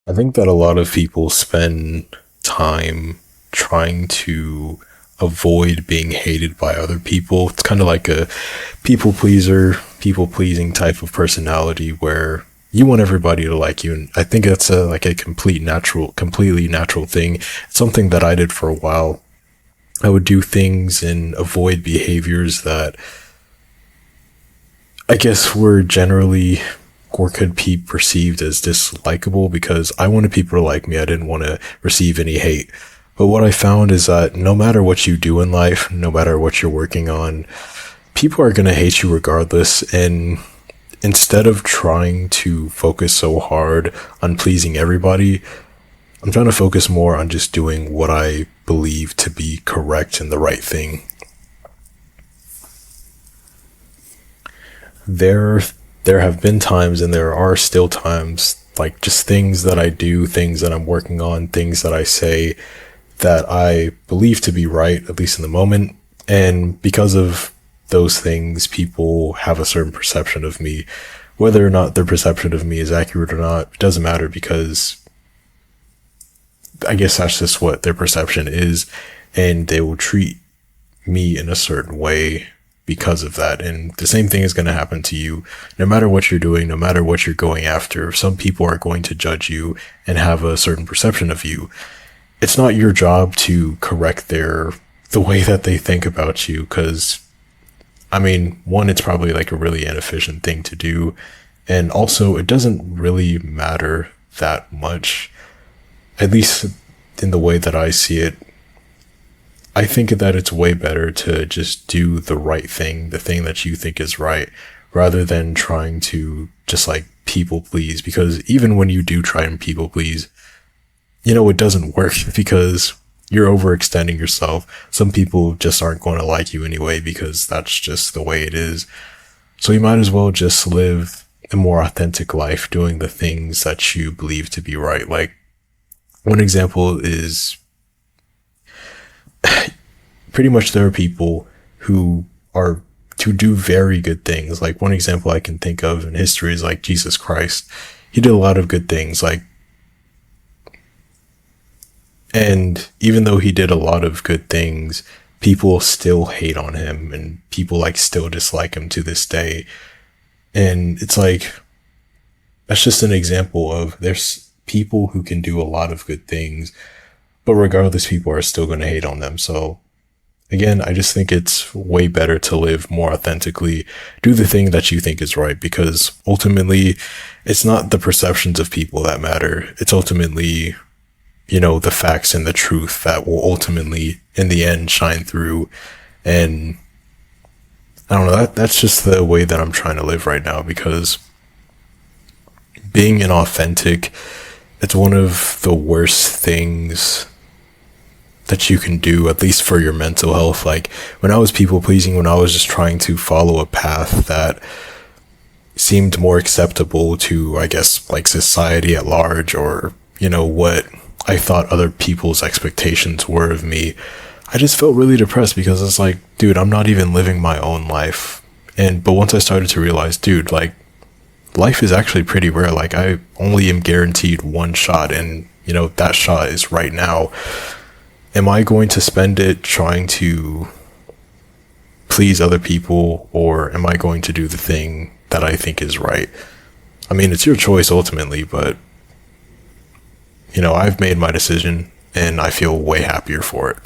I think that a lot of people spend time trying to avoid being hated by other people. It's kind of like a people pleaser, people pleasing type of personality where you want everybody to like you. And I think that's like a completely natural thing. It's something that I did for a while. I would do things and avoid behaviors that I guess were generally or could be perceived as dislikable because I wanted people to like me. I didn't want to receive any hate. But what I found is that no matter what you do in life, no matter what you're working on, people are going to hate you regardless. And instead of trying to focus so hard on pleasing everybody, I'm trying to focus more on just doing what I believe to be correct and the right thing. There there have been times and there are still times, like just things that I do, things that I'm working on, things that I say that I believe to be right, at least in the moment. And because of those things, people have a certain perception of me. Whether or not their perception of me is accurate or not, it doesn't matter because I guess that's just what their perception is. And they will treat me in a certain way because of that. And the same thing is going to happen to you no matter what you're doing, no matter what you're going after. Some people are going to judge you and have a certain perception of you. It's not your job to correct the way that they think about you, because I mean, one, it's probably like a really inefficient thing to do, and also it doesn't really matter that much, at least in the way that I see it. I think that it's way better to just do the right thing, the thing that you think is right, rather than trying to just like people please. Because even when you do try and people please, it doesn't work because you're overextending yourself. Some people just aren't going to like you anyway because that's just the way it is. So you might as well just live a more authentic life doing the things that you believe to be right. Like, one example is pretty much there are people who are to do very good things. Like, one example I can think of in history is like Jesus Christ. He did a lot of good things. And even though he did a lot of good things, people still hate on him and people like still dislike him to this day. And it's like, that's just an example of there's people who can do a lot of good things, but regardless, people are still going to hate on them. So again, I just think it's way better to live more authentically, do the thing that you think is right, because ultimately it's not the perceptions of people that matter. It's ultimately, the facts and the truth that will ultimately, in the end, shine through. And I don't know, that's just the way that I'm trying to live right now, because being inauthentic, it's one of the worst things that you can do, at least for your mental health. Like, when I was people pleasing, when I was just trying to follow a path that seemed more acceptable to, I guess, like society at large, or, what I thought other people's expectations were of me, I just felt really depressed because it's like, dude, I'm not even living my own life. But once I started to realize, dude, like, life is actually pretty rare. Like, I only am guaranteed one shot, and, that shot is right now. Am I going to spend it trying to please other people, or am I going to do the thing that I think is right? I mean, it's your choice ultimately, but I've made my decision and I feel way happier for it.